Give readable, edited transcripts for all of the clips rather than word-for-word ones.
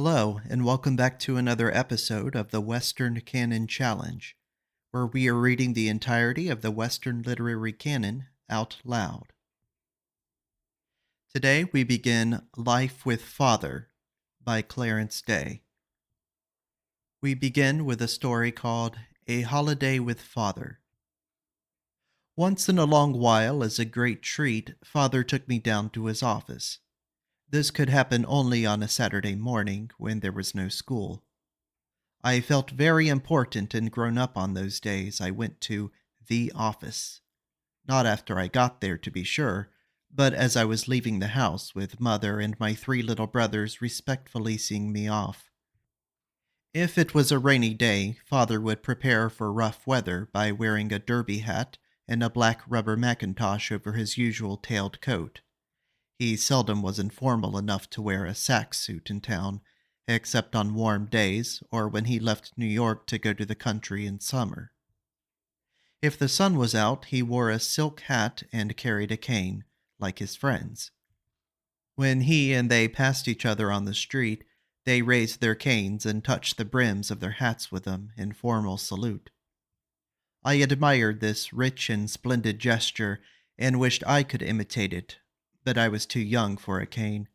Hello, and welcome back to another episode of the Western Canon Challenge, where we are reading the entirety of the Western literary canon out loud. Today we begin Life with Father by Clarence Day. We begin with a story called A Holiday with Father. Once in a long while, as a great treat, Father took me down to his office. This could happen only on a Saturday morning when there was no school. I felt very important and grown up on those days I went to the office. Not after I got there, to be sure, but as I was leaving the house with Mother and my three little brothers respectfully seeing me off. If it was a rainy day, Father would prepare for rough weather by wearing a derby hat and a black rubber mackintosh over his usual tailed coat. He seldom was informal enough to wear a sack suit in town, except on warm days or when he left New York to go to the country in summer. If the sun was out, he wore a silk hat and carried a cane, like his friends. When he and they passed each other on the street, they raised their canes and touched the brims of their hats with them in formal salute. I admired this rich and splendid gesture and wished I could imitate it, but I was too young for a cane.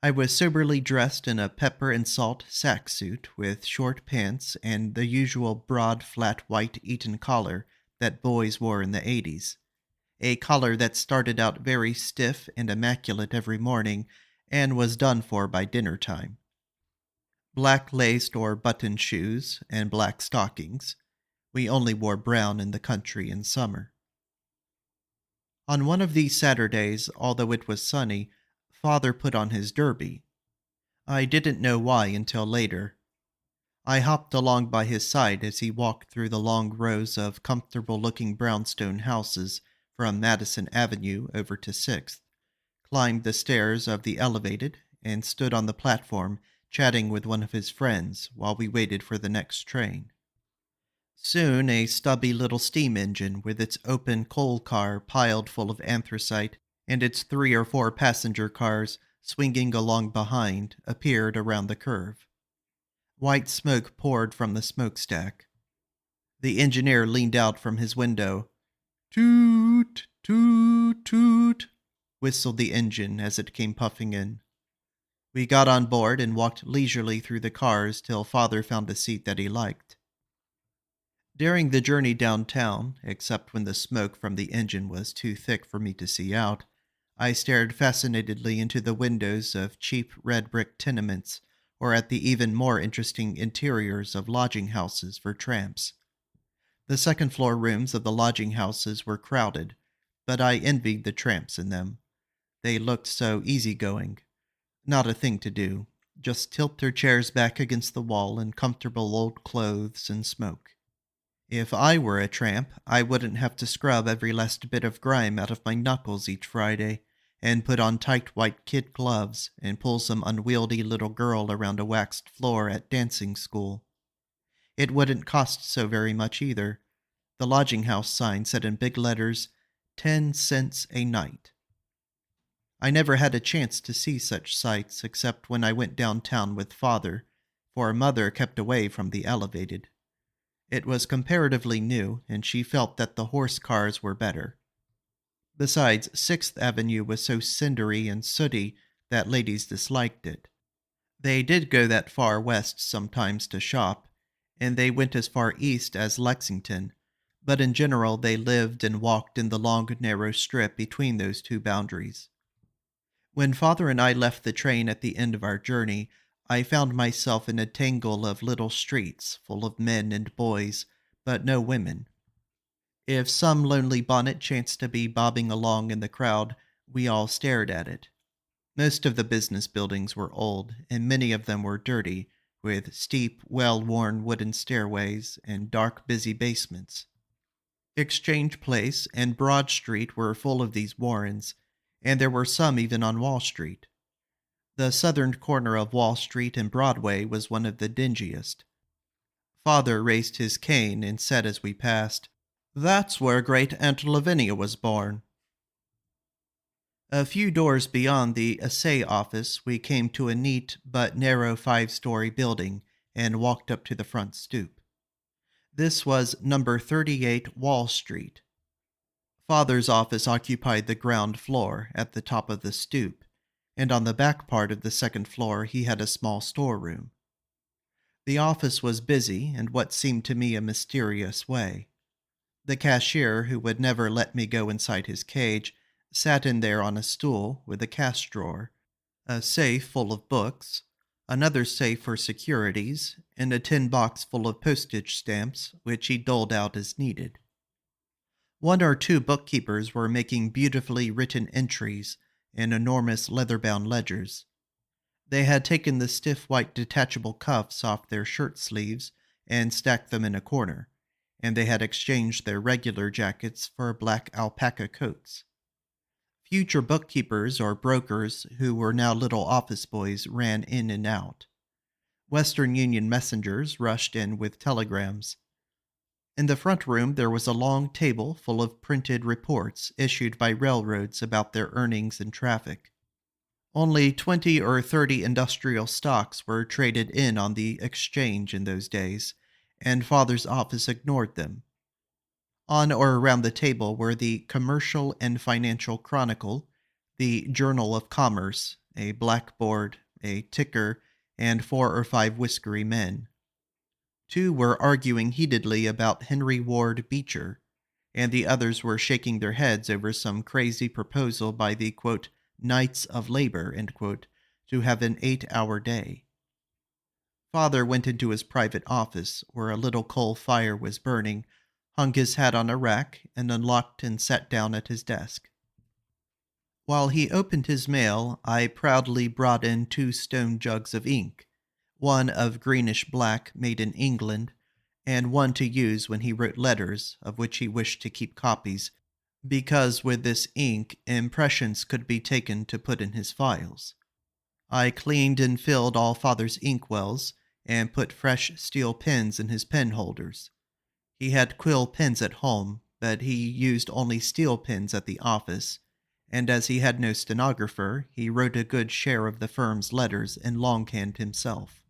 I was soberly dressed in a pepper and salt sack suit with short pants and the usual broad, flat white Eton collar that boys wore in the 80s. A collar that started out very stiff and immaculate every morning and was done for by dinner time. Black laced or buttoned shoes and black stockings. We only wore brown in the country in summer. On one of these Saturdays, although it was sunny, Father put on his derby. I didn't know why until later. I hopped along by his side as he walked through the long rows of comfortable-looking brownstone houses from Madison Avenue over to 6th, climbed the stairs of the elevated, and stood on the platform chatting with one of his friends while we waited for the next train. Soon a stubby little steam engine with its open coal car piled full of anthracite and its 3 or 4 passenger cars swinging along behind appeared around the curve. White smoke poured from the smokestack. The engineer leaned out from his window. Toot, toot, toot, whistled the engine as it came puffing in. We got on board and walked leisurely through the cars till Father found a seat that he liked. During the journey downtown, except when the smoke from the engine was too thick for me to see out, I stared fascinatedly into the windows of cheap red brick tenements or at the even more interesting interiors of lodging houses for tramps. The second-floor rooms of the lodging houses were crowded, but I envied the tramps in them. They looked so easygoing. Not a thing to do. Just tilt their chairs back against the wall in comfortable old clothes and smoke. If I were a tramp, I wouldn't have to scrub every last bit of grime out of my knuckles each Friday, and put on tight white kid gloves and pull some unwieldy little girl around a waxed floor at dancing school. It wouldn't cost so very much either. The lodging house sign said in big letters, 10 cents a night. I never had a chance to see such sights except when I went downtown with Father, for Mother kept away from the elevated. It was comparatively new, and she felt that the horse cars were better. Besides, 6th Avenue was so cindery and sooty that ladies disliked it. They did go that far west sometimes to shop, and they went as far east as Lexington, but in general they lived and walked in the long, narrow strip between those two boundaries. When Father and I left the train at the end of our journey, I found myself in a tangle of little streets full of men and boys, but no women. If some lonely bonnet chanced to be bobbing along in the crowd, we all stared at it. Most of the business buildings were old, and many of them were dirty, with steep, well-worn wooden stairways and dark, busy basements. Exchange Place and Broad Street were full of these warrens, and there were some even on Wall Street. The southern corner of Wall Street and Broadway was one of the dingiest. Father raised his cane and said as we passed, "That's where great Aunt Lavinia was born." A few doors beyond the assay office, we came to a neat but narrow 5-story building and walked up to the front stoop. This was number 38 Wall Street. Father's office occupied the ground floor at the top of the stoop, and on the back part of the second floor he had a small storeroom. The office was busy in what seemed to me a mysterious way. The cashier, who would never let me go inside his cage, sat in there on a stool with a cash drawer, a safe full of books, another safe for securities, and a tin box full of postage stamps, which he doled out as needed. One or two bookkeepers were making beautifully written entries in enormous leather-bound ledgers. They had taken the stiff white detachable cuffs off their shirt sleeves and stacked them in a corner, and they had exchanged their regular jackets for black alpaca coats. Future bookkeepers or brokers who were now little office boys ran in and out. Western Union messengers rushed in with telegrams. In the front room there was a long table full of printed reports issued by railroads about their earnings and traffic. Only 20 or 30 industrial stocks were traded in on the exchange in those days, and Father's office ignored them. On or around the table were the Commercial and Financial Chronicle, the Journal of Commerce, a blackboard, a ticker, and 4 or 5 whiskery men. 2 were arguing heatedly about Henry Ward Beecher, and the others were shaking their heads over some crazy proposal by the, quote, Knights of Labor, end quote, to have an 8-hour day. Father went into his private office, where a little coal fire was burning, hung his hat on a rack, and unlocked and sat down at his desk. While he opened his mail, I proudly brought in 2 stone jugs of ink, one of greenish-black made in England, and one to use when he wrote letters, of which he wished to keep copies, because with this ink impressions could be taken to put in his files. I cleaned and filled all Father's inkwells, and put fresh steel pens in his pen holders. He had quill pens at home, but he used only steel pens at the office, and as he had no stenographer, he wrote a good share of the firm's letters in longhand himself.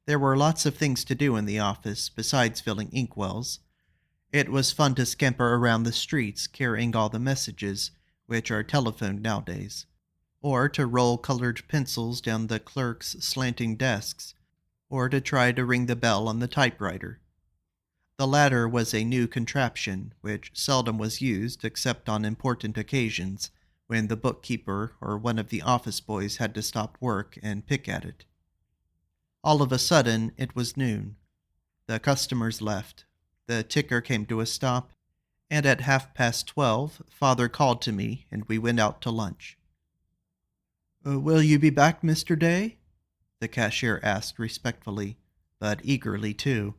There were lots of things to do in the office besides filling inkwells. It was fun to scamper around the streets carrying all the messages, which are telephoned nowadays, or to roll colored pencils down the clerks' slanting desks, or to try to ring the bell on the typewriter. The latter was a new contraption, which seldom was used except on important occasions, when the bookkeeper or one of the office boys had to stop work and pick at it. All of a sudden, it was noon. The customers left. The ticker came to a stop, and at 12:30, Father called to me, and we went out to lunch. Will you be back, Mr. Day? The cashier asked respectfully, but eagerly too.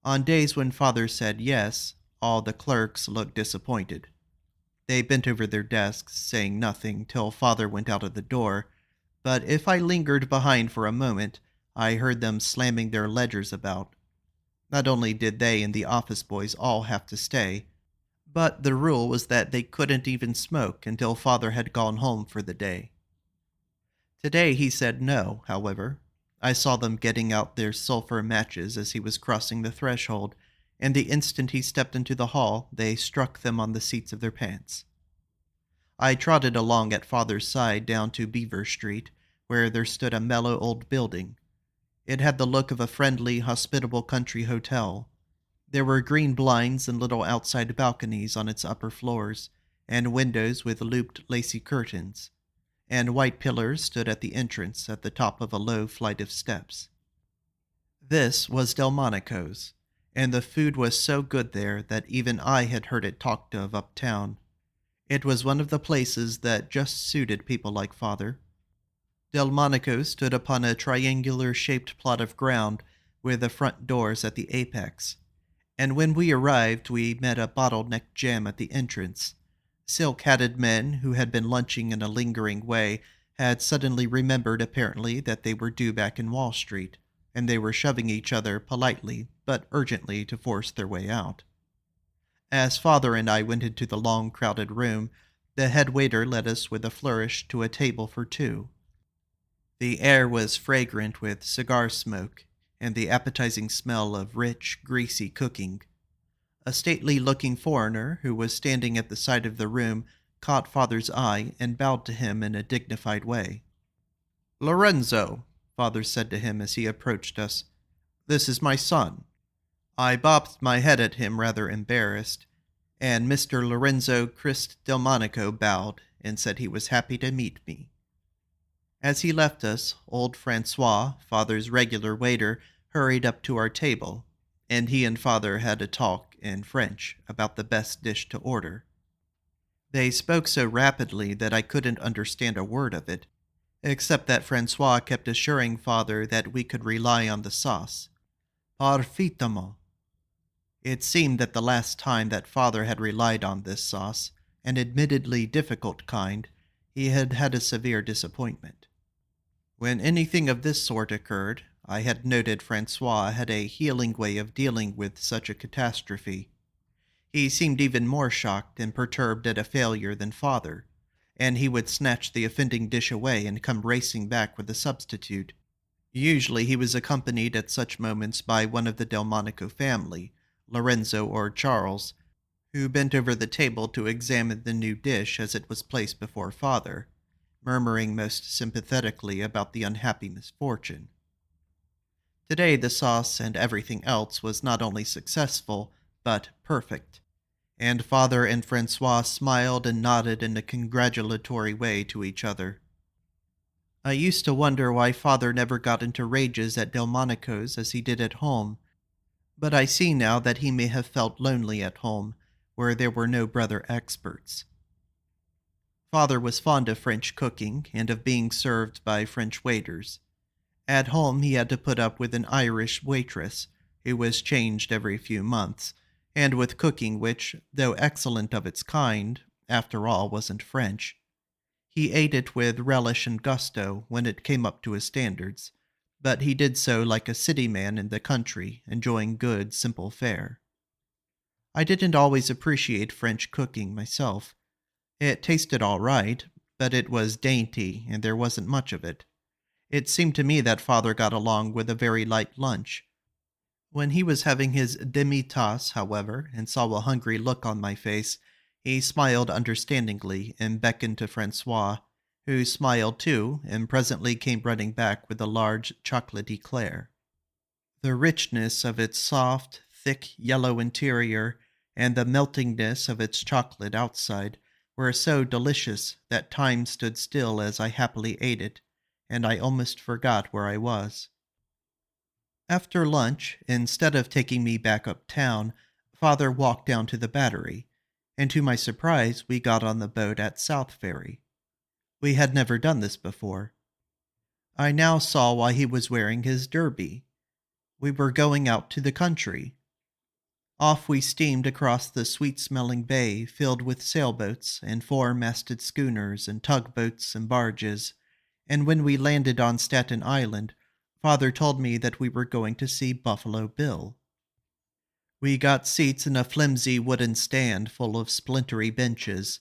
On days when Father said yes, all the clerks looked disappointed. They bent over their desks, saying nothing till Father went out of the door, but if I lingered behind for a moment, I heard them slamming their ledgers about. Not only did they and the office boys all have to stay, but the rule was that they couldn't even smoke until Father had gone home for the day. Today he said no, however. I saw them getting out their sulfur matches as he was crossing the threshold, and the instant he stepped into the hall, they struck them on the seats of their pants. I trotted along at Father's side down to Beaver Street, where there stood a mellow old building. It had the look of a friendly, hospitable country hotel. There were green blinds and little outside balconies on its upper floors, and windows with looped lacy curtains, and white pillars stood at the entrance at the top of a low flight of steps. This was Delmonico's, and the food was so good there that even I had heard it talked of uptown. It was one of the places that just suited people like Father. Delmonico stood upon a triangular-shaped plot of ground with the front doors at the apex, and when we arrived we met a bottleneck jam at the entrance. Silk-hatted men who had been lunching in a lingering way had suddenly remembered apparently that they were due back in Wall Street, and they were shoving each other politely but urgently to force their way out. As Father and I went into the long crowded room, The head waiter led us with a flourish to a table for two. The air was fragrant with cigar smoke and the appetizing smell of rich, greasy cooking. A stately-looking foreigner who was standing at the side of the room caught Father's eye and bowed to him in a dignified way. "Lorenzo," Father said to him as he approached us, "this is my son." I bobbed my head at him rather embarrassed, and Mr. Lorenzo Christ Delmonico bowed and said he was happy to meet me. As he left us, old Francois, Father's regular waiter, hurried up to our table, and he and Father had a talk in French about the best dish to order. They spoke so rapidly that I couldn't understand a word of it, except that Francois kept assuring Father that we could rely on the sauce. Parfaitement. It seemed that the last time that Father had relied on this sauce, an admittedly difficult kind, he had had a severe disappointment. When anything of this sort occurred, I had noted Francois had a healing way of dealing with such a catastrophe. He seemed even more shocked and perturbed at a failure than Father, and he would snatch the offending dish away and come racing back with a substitute. Usually he was accompanied at such moments by one of the Delmonico family, Lorenzo or Charles, who bent over the table to examine the new dish as it was placed before Father, murmuring most sympathetically about the unhappy misfortune. Today the sauce and everything else was not only successful, but perfect, and Father and Francois smiled and nodded in a congratulatory way to each other. I used to wonder why Father never got into rages at Delmonico's as he did at home, but I see now that he may have felt lonely at home, where there were no brother experts. Father was fond of French cooking and of being served by French waiters. At home he had to put up with an Irish waitress, who was changed every few months, and with cooking which, though excellent of its kind, after all wasn't French. He ate it with relish and gusto when it came up to his standards, but he did so like a city man in the country, enjoying good, simple fare. I didn't always appreciate French cooking myself. It tasted all right, but it was dainty, and there wasn't much of it. It seemed to me that Father got along with a very light lunch. When he was having his demi-tasse, however, and saw a hungry look on my face, he smiled understandingly and beckoned to Francois, who smiled too, and presently came running back with a large chocolate eclair. The richness of its soft, thick yellow interior and the meltingness of its chocolate outside were so delicious that time stood still as I happily ate it, and I almost forgot where I was. After lunch, instead of taking me back uptown, Father walked down to the Battery, and to my surprise we got on the boat at South Ferry. We had never done this before. I now saw why he was wearing his derby. We were going out to the country. Off we steamed across the sweet-smelling bay filled with sailboats and four-masted schooners and tugboats and barges, and when we landed on Staten Island, Father told me that we were going to see Buffalo Bill. We got seats in a flimsy wooden stand full of splintery benches,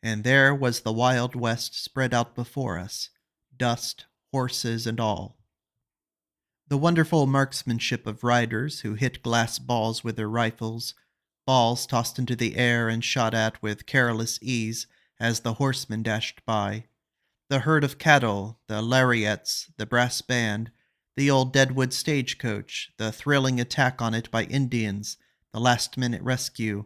and there was the Wild West spread out before us, dust, horses, and all. The wonderful marksmanship of riders who hit glass balls with their rifles, balls tossed into the air and shot at with careless ease as the horsemen dashed by, the herd of cattle, the lariats, the brass band, the old Deadwood stagecoach, the thrilling attack on it by Indians, the last-minute rescue.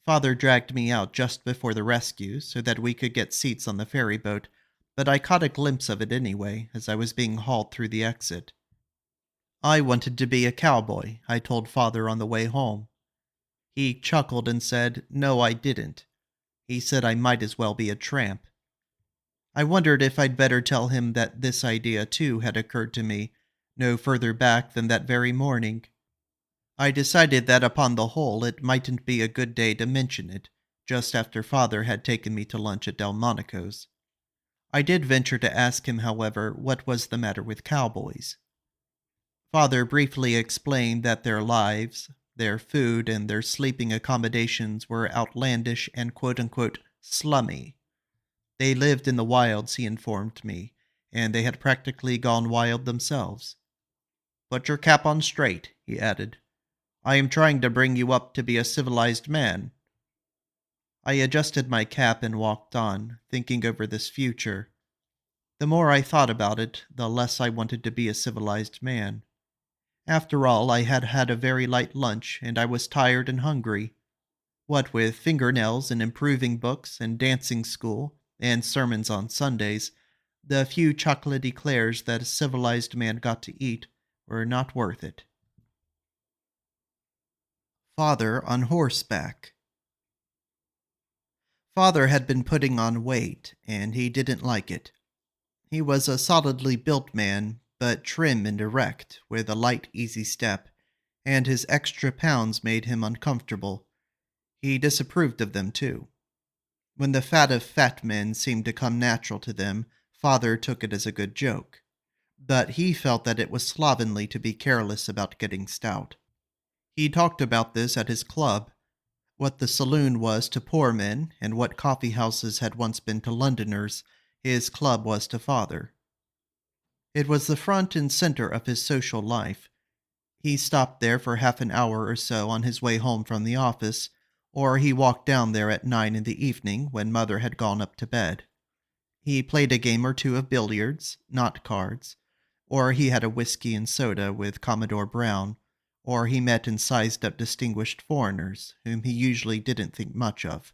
Father dragged me out just before the rescue so that we could get seats on the ferry boat, but I caught a glimpse of it anyway as I was being hauled through the exit. I wanted to be a cowboy, I told Father on the way home. He chuckled and said, no, I didn't. He said I might as well be a tramp. I wondered if I'd better tell him that this idea, too, had occurred to me, no further back than that very morning. I decided that upon the whole it mightn't be a good day to mention it, just after Father had taken me to lunch at Delmonico's. I did venture to ask him, however, what was the matter with cowboys. Father briefly explained that their lives, their food, and their sleeping accommodations were outlandish and quote-unquote slummy. They lived in the wilds, he informed me, and they had practically gone wild themselves. Put your cap on straight, he added. I am trying to bring you up to be a civilized man. I adjusted my cap and walked on, thinking over this future. The more I thought about it, the less I wanted to be a civilized man. After all, I had had a very light lunch, and I was tired and hungry. What with fingernails and improving books and dancing school and sermons on Sundays, the few chocolate eclairs that a civilized man got to eat were not worth it. Father on Horseback. Father had been putting on weight, and he didn't like it. He was a solidly built man, but trim and erect, with a light, easy step, and his extra pounds made him uncomfortable. He disapproved of them, too. When the fat of fat men seemed to come natural to them, Father took it as a good joke. But he felt that it was slovenly to be careless about getting stout. He talked about this at his club, what the saloon was to poor men, and what coffee houses had once been to Londoners, his club was to Father. It was the front and center of his social life. He stopped there for half an hour or so on his way home from the office, or he walked down there at 9 in the evening when Mother had gone up to bed. He played a game or two of billiards, not cards, or he had a whiskey and soda with Commodore Brown, or he met and sized up distinguished foreigners whom he usually didn't think much of,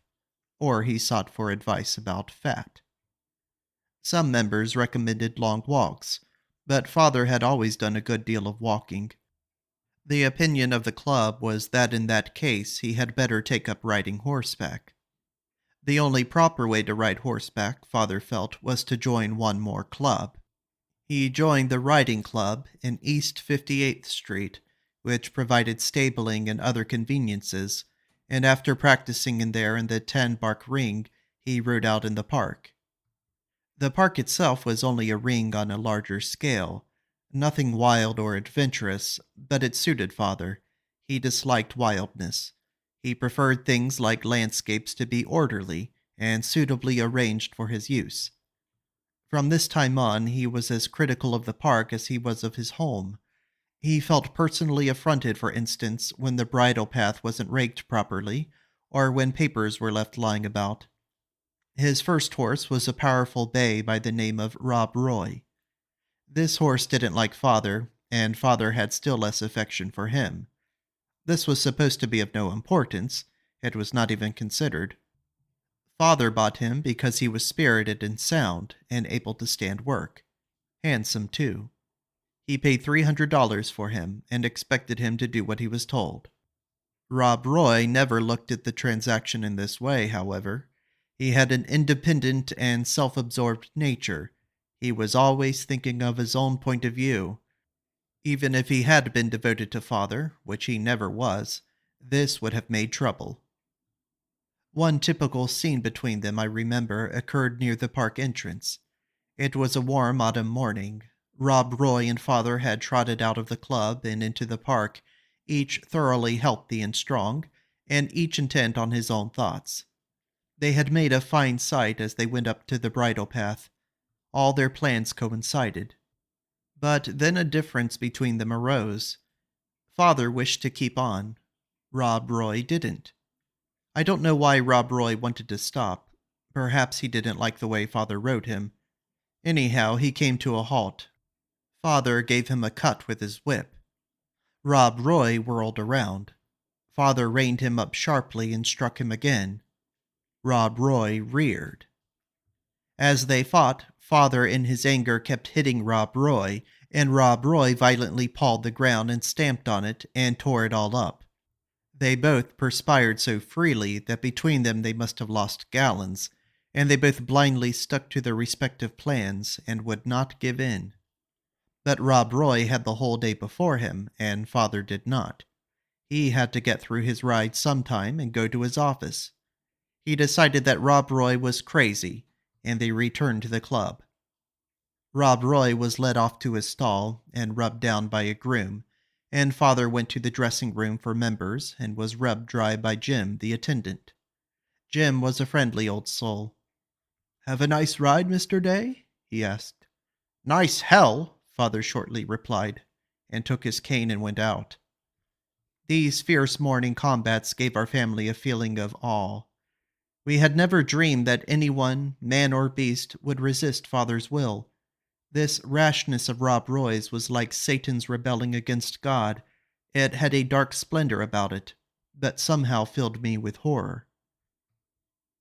or he sought for advice about fat. Some members recommended long walks, but Father had always done a good deal of walking. The opinion of the club was that in that case he had better take up riding horseback. The only proper way to ride horseback, Father felt, was to join one more club. He joined the riding club in East 58th Street, which provided stabling and other conveniences, and after practicing in there in the 10-bark ring, he rode out in the park. The park itself was only a ring on a larger scale, nothing wild or adventurous, but it suited Father. He disliked wildness. He preferred things like landscapes to be orderly and suitably arranged for his use. From this time on, he was as critical of the park as he was of his home. He felt personally affronted, for instance, when the bridle path wasn't raked properly, or when papers were left lying about. His first horse was a powerful bay by the name of Rob Roy. This horse didn't like Father, and Father had still less affection for him. This was supposed to be of no importance. It was not even considered. Father bought him because he was spirited and sound, and able to stand work. Handsome, too. He paid $300 for him, and expected him to do what he was told. Rob Roy never looked at the transaction in this way, however. He had an independent and self-absorbed nature. He was always thinking of his own point of view. Even if he had been devoted to Father, which he never was, this would have made trouble. One typical scene between them, I remember, occurred near the park entrance. It was a warm autumn morning. Rob Roy and Father had trotted out of the club and into the park, each thoroughly healthy and strong, and each intent on his own thoughts. They had made a fine sight as they went up to the bridle path. All their plans coincided. But then a difference between them arose. Father wished to keep on. Rob Roy didn't. I don't know why Rob Roy wanted to stop. Perhaps he didn't like the way Father rode him. Anyhow, he came to a halt. Father gave him a cut with his whip. Rob Roy whirled around. Father reined him up sharply and struck him again. Rob Roy reared. As they fought, Father in his anger kept hitting Rob Roy, and Rob Roy violently pawed the ground and stamped on it and tore it all up. They both perspired so freely that between them they must have lost gallons, and they both blindly stuck to their respective plans and would not give in. But Rob Roy had the whole day before him, and Father did not. He had to get through his ride sometime and go to his office. He decided that Rob Roy was crazy, and they returned to the club. Rob Roy was led off to his stall and rubbed down by a groom, and Father went to the dressing room for members and was rubbed dry by Jim, the attendant. Jim was a friendly old soul. "Have a nice ride, Mr. Day?" he asked. "Nice hell," Father shortly replied, and took his cane and went out. These fierce morning combats gave our family a feeling of awe. We had never dreamed that anyone, man or beast, would resist Father's will. This rashness of Rob Roy's was like Satan's rebelling against God. It had a dark splendor about it, that somehow filled me with horror.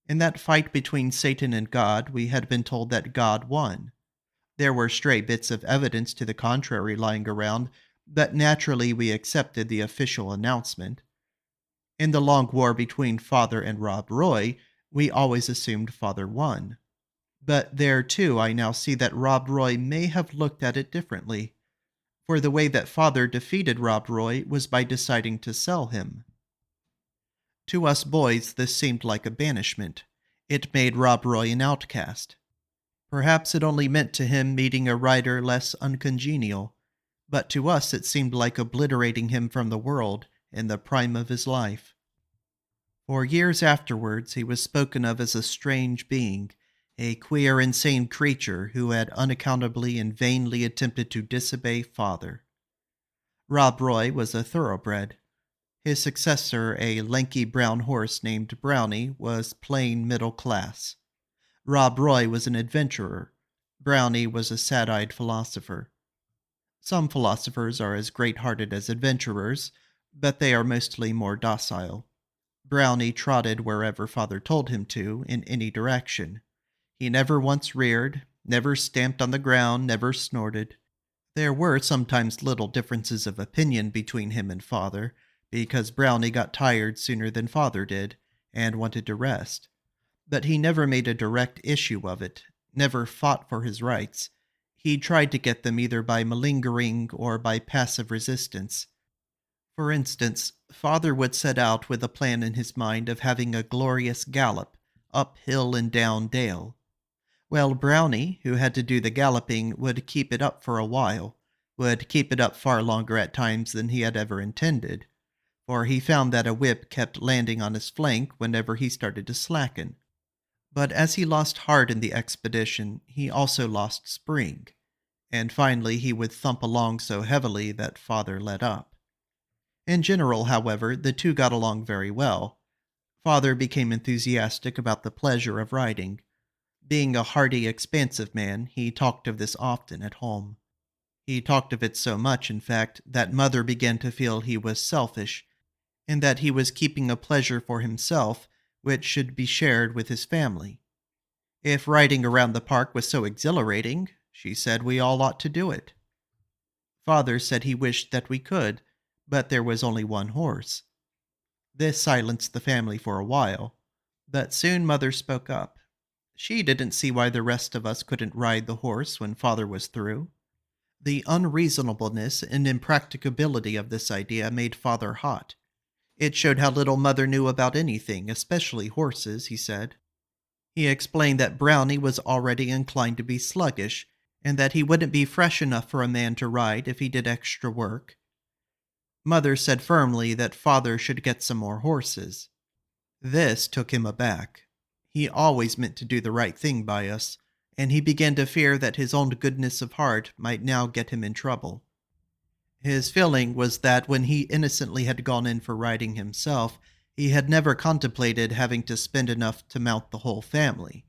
In that fight between Satan and God, we had been told that God won. There were stray bits of evidence to the contrary lying around, but naturally we accepted the official announcement. In the long war between Father and Rob Roy, we always assumed Father won. But there too I now see that Rob Roy may have looked at it differently, for the way that Father defeated Rob Roy was by deciding to sell him. To us boys this seemed like a banishment. It made Rob Roy an outcast. Perhaps it only meant to him meeting a rider less uncongenial, but to us it seemed like obliterating him from the world in the prime of his life. For years afterwards he was spoken of as a strange being, a queer, insane creature who had unaccountably and vainly attempted to disobey Father. Rob Roy was a thoroughbred. His successor, a lanky brown horse named Brownie, was plain middle class. Rob Roy was an adventurer. Brownie was a sad-eyed philosopher. Some philosophers are as great-hearted as adventurers, but they are mostly more docile. Brownie trotted wherever Father told him to, in any direction. He never once reared, never stamped on the ground, never snorted. There were sometimes little differences of opinion between him and Father, because Brownie got tired sooner than Father did, and wanted to rest. But he never made a direct issue of it, never fought for his rights. He tried to get them either by malingering or by passive resistance. For instance, Father would set out with a plan in his mind of having a glorious gallop, up hill and down dale. Well, Brownie, who had to do the galloping, would keep it up for a while, would keep it up far longer at times than he had ever intended, for he found that a whip kept landing on his flank whenever he started to slacken. But as he lost heart in the expedition, he also lost spring, and finally he would thump along so heavily that Father let up. In general, however, the two got along very well. Father became enthusiastic about the pleasure of riding. Being a hearty, expansive man, he talked of this often at home. He talked of it so much, in fact, that Mother began to feel he was selfish, and that he was keeping a pleasure for himself which should be shared with his family. If riding around the park was so exhilarating, she said we all ought to do it. Father said he wished that we could, but there was only one horse. This silenced the family for a while, but soon Mother spoke up. She didn't see why the rest of us couldn't ride the horse when Father was through. The unreasonableness and impracticability of this idea made Father hot. It showed how little Mother knew about anything, especially horses, he said. He explained that Brownie was already inclined to be sluggish, and that he wouldn't be fresh enough for a man to ride if he did extra work. Mother said firmly that Father should get some more horses. This took him aback. He always meant to do the right thing by us, and he began to fear that his own goodness of heart might now get him in trouble. His feeling was that when he innocently had gone in for riding himself, he had never contemplated having to spend enough to mount the whole family.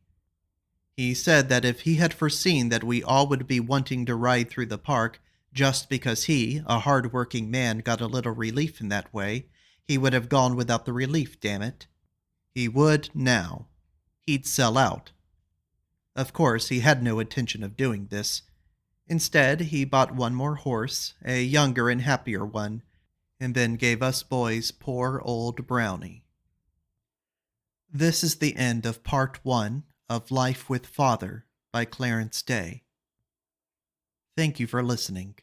He said that if he had foreseen that we all would be wanting to ride through the park just because he, a hard-working man, got a little relief in that way, he would have gone without the relief, damn it. He would now. He'd sell out. Of course, he had no intention of doing this. Instead, he bought one more horse, a younger and happier one, and then gave us boys poor old Brownie. This is the end of Part 1 of Life with Father by Clarence Day. Thank you for listening.